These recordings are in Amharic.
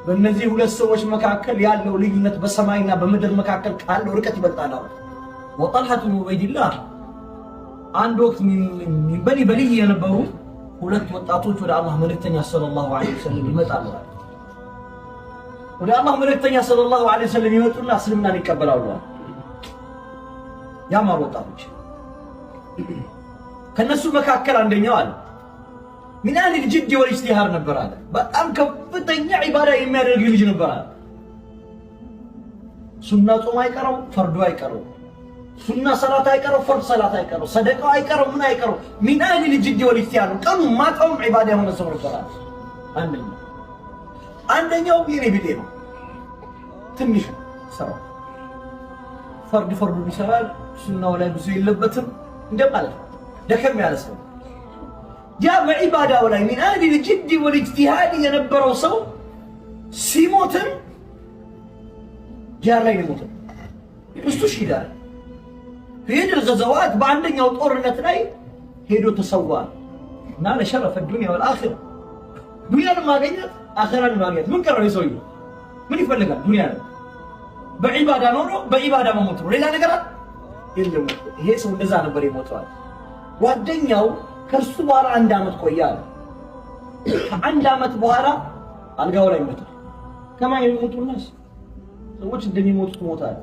በእነዚህ ሁለት ሰዎች መካከል ያለው ልዩነት በሰማይና በምድር መካከል ካለው ርቀት ይበልጣል። ወጠልሐ ብኑ ዑበይድላህ አንድ ወቅት በኒ በልይ የነበሩ ሁለት ወጣቶች ወደ አላህ መልእክተኛ ሰለላሁ ዐለይሂ ወሰለም ይመጣሉ። ወደ አላህ መልእክተኛ ሰለላሁ ዐለይሂ ወሰለም ይመጡና እስልምናን ይቀበላሉ። ያማሩ ወጣቶች ከነሱ መካከል አንደኛው አለ ምን አህል الجد والاجتهاد ነበር አለ። በጣም ከፍተኛ ዒባዳ የሚያደርግ ልጅ ነበር አለ። ሱና ጾም አይቀረው፣ ፈርዱ አይቀረው፣ ሱና ሰላት አይቀረው፣ ፈርድ ሰላት አይቀረው፣ ሰደቃው አይቀረው፣ ምን አይቀረው። ምን አህል الجد والاجتهاد ቀኑ ማታውም ዒባዳ የሆነ ሰው ነበር አለ። አንደኛው የኔ ቢጤ ነው፣ ትንሽ ሰራ ፈርዱ ይሰራል፣ ሱናው ላይ ብዙ የለበትም እንደማለት ደከም ያለ ሰው ያ በዒባዳው ላይ ምን አህል الجد والاجتهاد የነበረው ሰው ሲሞትም ጃር ላይ ነው እሱ ሺዳል ሄዶ ዘዘዋት በአንደኛው ጦርነት ላይ ሄዶ ተሰዋ እና ለሸረፈ الدنيا والآخرة ዱንያን ማግኘት አኺራን ማግኘት ምን ቀረው ሰውዬው ምን ይፈልጋል ዱንያ በዒባዳ ነው በዒባዳ መሞት ነው ሌላ ነገር የለም። ይሄ ሰው እንደዛ ነበር የሞተው። ጓደኛው ከእርሱ በኋላ አንድ ዓመት ቆያል። ከአንድ ዓመት በኋላ አልጋው ላይ ሞተ። ከማን የሚሞቱ ናስ ሰዎች እንደሚሞቱት ሞታል።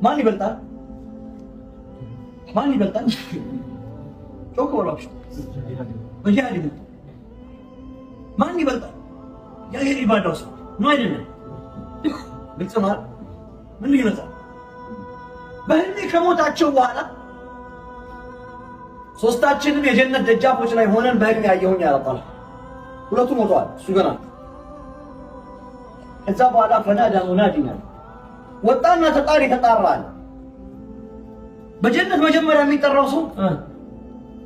ማን ይበልጣል? ማን ይበልጣል? ጮክ በሏቸው። በጃሊ ማን ይበልጣል? ያ የዒባዳው ሰው ነው አይደለም? ግልጽ ነው። ምን ይመጣል? በህልሜ ከሞታቸው በኋላ ሶስታችንም የጀነት ደጃፎች ላይ ሆነን በህልሜ ያየሁኝ ያለጣል። ሁለቱ ሞተዋል፣ እሱ ገና። ከዛ በኋላ ፈናዳ ሙናዲና ወጣና ተጣሪ ተጣራል። በጀነት መጀመሪያ የሚጠራው ሰው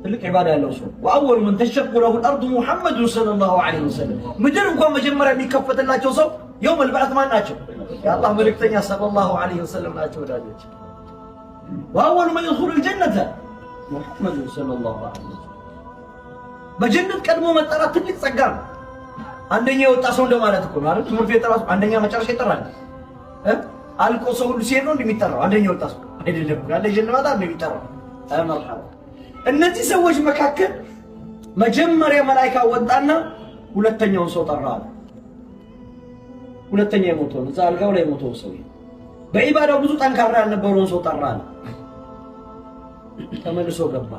ትልቅ ዒባዳ ያለው ሰው ወአወሉ መን ተሸቁ ለሁ الارض ሙሐመድ ሰለላሁ ዐለይሂ ወሰለም። ምድር እንኳን መጀመሪያ የሚከፈትላቸው ሰው የውም البعث ማን ናቸው? የአላህ መልእክተኛ ሰለላሁ ዐለይሂ ወሰለም ናቸው። ወዳጆች ወአወሉ መን يدخل الجنة ሙሐመድ ሰለላሁ ዐለይሂ ወሰለም። በጀነት ቀድሞ መጠራት ትልቅ ጸጋ ነው። አንደኛ የወጣ ሰው እንደማለት እኮ ነው አይደል? ትምህርት ቤት ራሱ አንደኛ መጨረሻ ይጠራል። አልቆ ሰው ሁሉ ሲሄድ ነው እንደሚጠራው አንደኛ የወጣ ሰው አይደለም። ያለ ጀነት ማታ እንደሚጠራው መርሐባ። እነዚህ ሰዎች መካከል መጀመሪያ መላእክት ወጣና ሁለተኛውን ሰው ጠራ። ሁለተኛ የሞተው እዛ አልጋው ላይ የሞተው ሰው በዒባዳው ብዙ ጠንካራ ያልነበረውን ሰው ጠራ። ተመልሶ ገባ።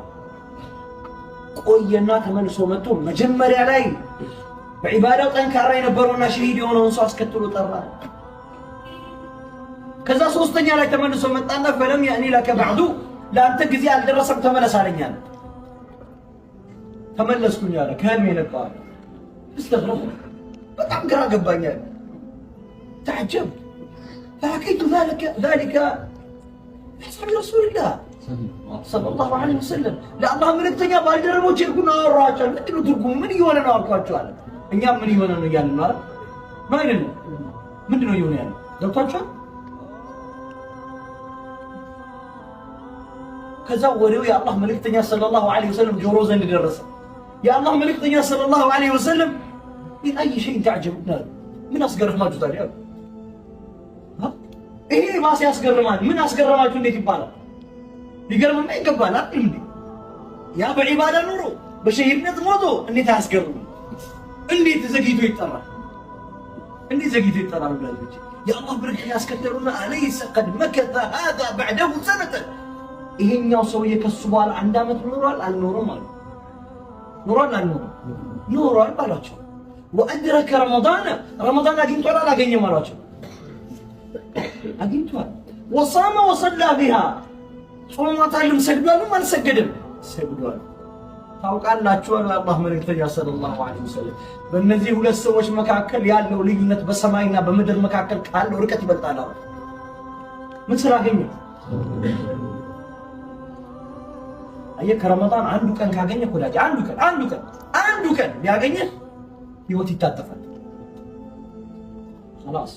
ቆየና ተመልሶ መጥቶ መጀመሪያ ላይ በዒባዳው ጠንካራ የነበረውና ሸሂድ የሆነውን ሰው አስከትሎ ጠራ። ከዛ ሶስተኛ ላይ ተመልሶ መጣና ፈለም ያኒ ለከ بعد ለአንተ ጊዜ አልደረሰም ተመለስ አለኝ አለ። ተመለስኩኝ አለ። ከህልሜ ነቃል። استغرب በጣም ግራ ገባኛል። تعجب فحكيت ذلك حسب رسول الله صلى الله عليه وسلم ለአላህ መልእክተኛ ባልደረቦች ይልኩና አወራቸው። ምንድነው ትርጉሙ? ምን እየሆነ ነው አልኳቸዋል። እኛም ምን እየሆነ ነው እያልን ነው አይደል? ማለት ነው ምንድነው እየሆነ ያለው ገብቷቸዋል? ከዛ ወሬው የአላህ መልእክተኛ ሰለላሁ ዐለይሂ ወሰለም ጆሮ ዘንድ ደረሰ። የአላህ መልእክተኛ ሰለላሁ ዐለይሂ ወሰለም من أي شيء تعجبون من أسقرማችሁ ታዲያ? ይሄ ማስ ያስገርማል። ምን አስገረማችሁ? እንዴት ይባላል? ሊገርምማ ይገባል አይደል እንዴ? ያ በዒባዳ ኑሮ በሸሂድነት ሞቶ እንዴት አያስገርም? እንዴት ዘግይቶ ይጠራል? እንዴት ዘግይቶ ይጠራል? ወላጆች የአላህ ብርክ ያስከተሉና አለይሰ ቀድ መከተ هذا بعده سنة ይሄኛው ሰውዬ ከሱ በኋላ አንድ ዓመት ኖሯል አልኖረም አሉ። ኖሯል አልኖረም? ኖሯል ባላቸው وأدرك رمضان أجنتوا لا أجني مراجع أجنتوا وصام وصلى بها صوم تعلم سجدوا ما نسجدهم سجدوا ታውቃ ላችሁ አላህ መልእክተኛ ሰለላሁ ዐለይሂ ወሰለም በእነዚህ ሁለት ሰዎች መካከል ያለው ልዩነት በሰማይና በምድር መካከል ካለው ርቀት ይበልጣል። ምን ስራ አገኘ? አየ ከረመዳን አንዱ ቀን ካገኘ ወዳጅ አንዱ ቀን ቢያገኘ ህይወት ይታጠፋል። خلاص